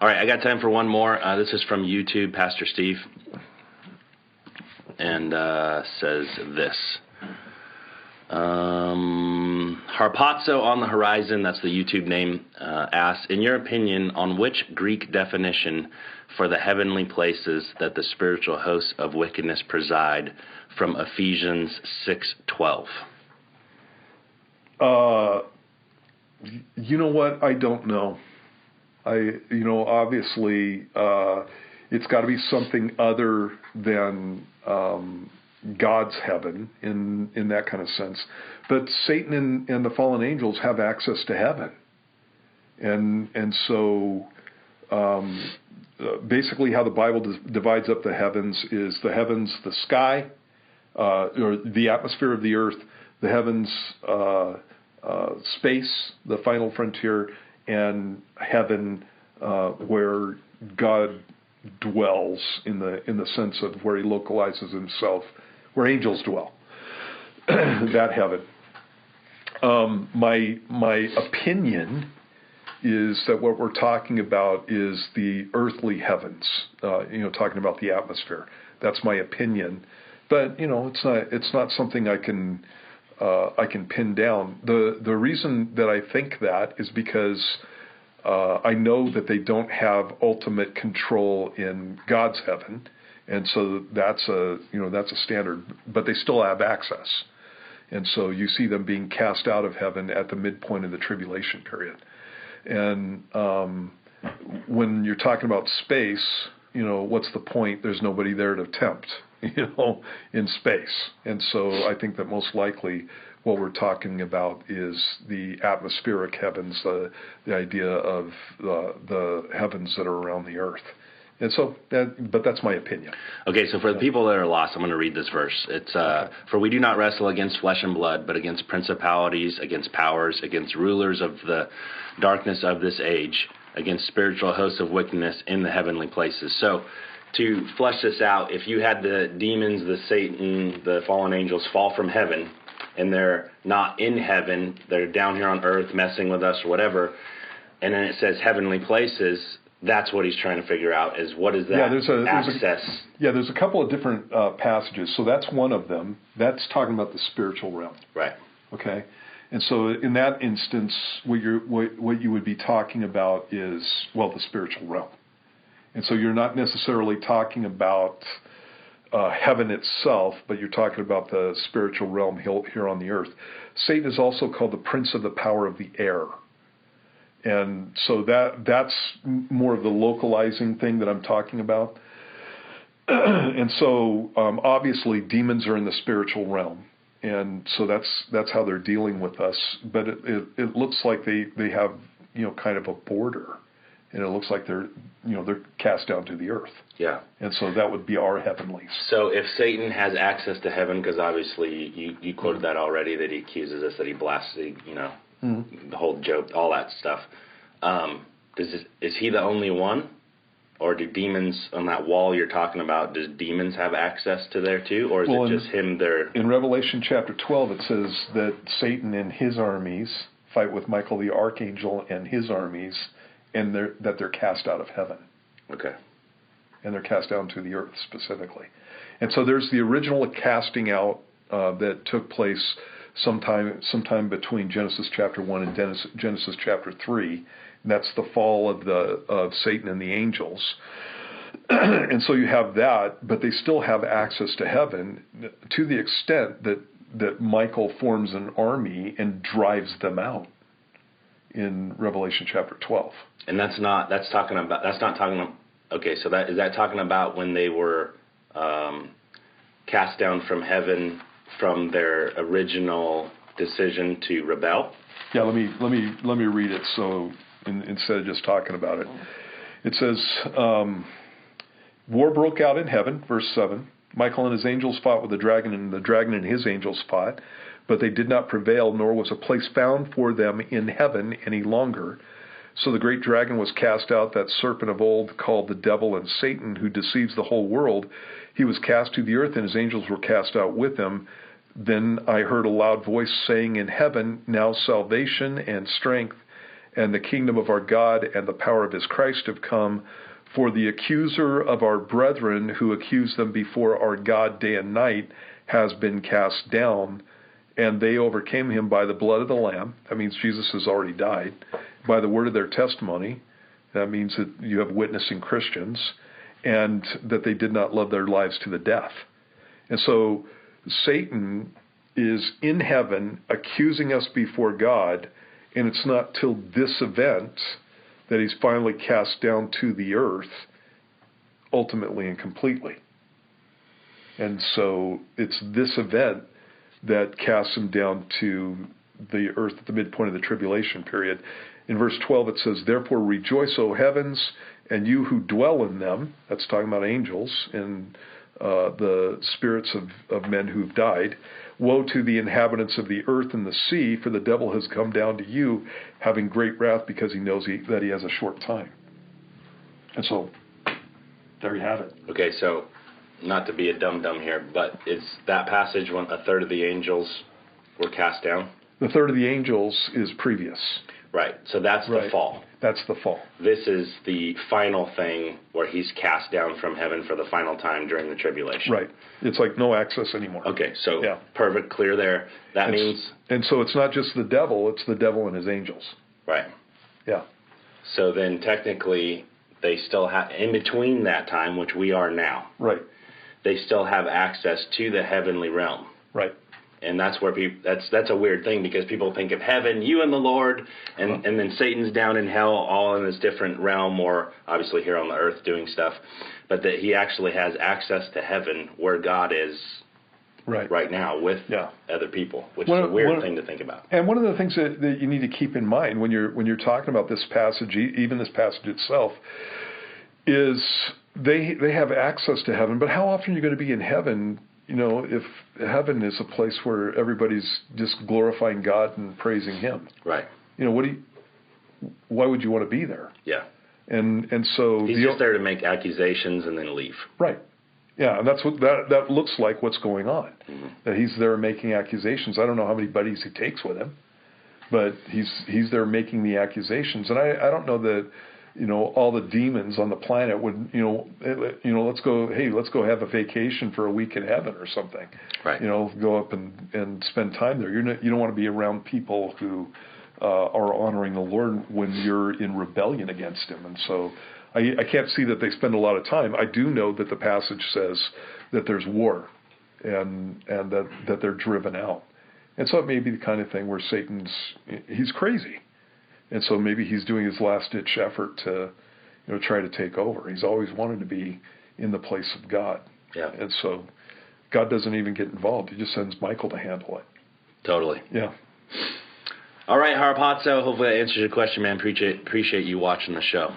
All right, I got time for one more. This is from YouTube, Pastor Steve, and says this. Harpazo on the Horizon, that's the YouTube name, asks, in your opinion, on which Greek definition for the heavenly places that the spiritual hosts of wickedness preside from Ephesians 6:12? You know what? I don't know. Obviously, it's got to be something other than God's heaven in that kind of sense. But Satan and the fallen angels have access to heaven, and so basically, how the Bible divides up the heavens is the heavens, the sky, or the atmosphere of the earth, the heavens, space, the final frontier, and heaven, where God dwells in the sense of where He localizes Himself, where angels dwell. That heaven. My opinion is that what we're talking about is the earthly heavens. Talking about the atmosphere. That's my opinion, but it's not something I can pin down. The reason that I think that is because I know that they don't have ultimate control in God's heaven, and so that's a standard. But they still have access, and so you see them being cast out of heaven at the midpoint of the tribulation period. And when you're talking about space, what's the point? There's nobody there to tempt, in space. And so I think that most likely what we're talking about is the atmospheric heavens, the idea of the heavens that are around the earth. And so, but that's my opinion. Okay, so for the people that are lost, I'm going to read this verse. It's, for we do not wrestle against flesh and blood, but against principalities, against powers, against rulers of the darkness of this age, against spiritual hosts of wickedness in the heavenly places. So to flesh this out, if you had the demons, the Satan, the fallen angels fall from heaven, and they're not in heaven, they're down here on earth messing with us or whatever, and then it says heavenly places, that's what he's trying to figure out, is what is that access? There's a couple of different passages. So that's one of them. That's talking about the spiritual realm. Right. Okay. And so in that instance, what you would be talking about is, the spiritual realm. And so you're not necessarily talking about heaven itself, but you're talking about the spiritual realm here on the earth. Satan is also called the prince of the power of the air. And so that's more of the localizing thing that I'm talking about. And so obviously demons are in the spiritual realm. And so that's how they're dealing with us. But it looks like they have, kind of a border. And it looks like they're cast down to the earth. Yeah. And so that would be our heavenlies. So if Satan has access to heaven, because obviously you quoted that already, that he accuses us, that he blasts the whole Job, all that stuff. Is he the only one? Or do demons on that wall you're talking about, does demons have access to there too? Or is it just him there? In Revelation chapter 12, it says that Satan and his armies fight with Michael the archangel and his armies, and that they're cast out of heaven. Okay. And they're cast down to the earth specifically. And so there's the original casting out that took place sometime between Genesis chapter 1 and Genesis chapter 3. And that's the fall of Satan and the angels. And so you have that, but they still have access to heaven to the extent that Michael forms an army and drives them out in Revelation chapter 12. And is that talking about when they were cast down from heaven from their original decision to rebel? Yeah, let me read it. So instead of just talking about it, it says, war broke out in heaven, verse 7. Michael and his angels fought with the dragon, and the dragon and his angels fought, but they did not prevail, nor was a place found for them in heaven any longer. So the great dragon was cast out, that serpent of old, called the devil and Satan, who deceives the whole world. He was cast to the earth, and his angels were cast out with him. Then I heard a loud voice saying in heaven, now salvation and strength and the kingdom of our God and the power of his Christ have come. For the accuser of our brethren, who accused them before our God day and night, has been cast down, and they overcame him by the blood of the Lamb. That means Jesus has already died. By the word of their testimony. That means that you have witnessing Christians, and that they did not love their lives to the death. And so Satan is in heaven accusing us before God, and it's not till this event that he's finally cast down to the earth, ultimately and completely. And so it's this event that casts him down to the earth at the midpoint of the tribulation period. In verse 12 it says, "Therefore rejoice, O heavens, and you who dwell in them," that's talking about angels and the spirits of men who've died. "Woe to the inhabitants of the earth and the sea, for the devil has come down to you, having great wrath, because he knows that he has a short time." And so, there you have it. Okay, so not to be a dum-dum here, but is that passage when a third of the angels were cast down? The third of the angels is previous. Right, so that's the fall. That's the fall. This is the final thing where he's cast down from heaven for the final time during the tribulation. Right. It's like no access anymore. Okay, so perfect, clear there. That means... And so it's not just the devil, it's the devil and his angels. Right. Yeah. So then technically they still have, in between that time, which we are now, right, they still have access to the heavenly realm. Right. And that's where people, that's a weird thing, because people think of heaven, you and the Lord, and then Satan's down in hell, all in this different realm, or obviously here on the earth doing stuff, but that he actually has access to heaven where God is right now with other people, which is a weird thing to think about. And one of the things that you need to keep in mind when you're talking about this passage, even this passage itself, is they have access to heaven, but how often are you going to be in heaven? You know, if heaven is a place where everybody's just glorifying God and praising him. Right. You know, why would you want to be there? Yeah. And so he's just there to make accusations and then leave. Right. Yeah, and that's what that looks like what's going on. Mm-hmm. That he's there making accusations. I don't know how many buddies he takes with him, but he's there making the accusations. And I don't know that, you know, all the demons on the planet would, let's go have a vacation for a week in heaven or something. Right. You know, go up and spend time there. You don't want to be around people who are honoring the Lord when you're in rebellion against him. And so I can't see that they spend a lot of time. I do know that the passage says that there's war and that they're driven out. And so it may be the kind of thing where he's crazy. And so maybe he's doing his last-ditch effort to, try to take over. He's always wanted to be in the place of God. Yeah. And so God doesn't even get involved. He just sends Michael to handle it. Totally. Yeah. All right, Harpazzo, hopefully that answers your question, man. Appreciate you watching the show.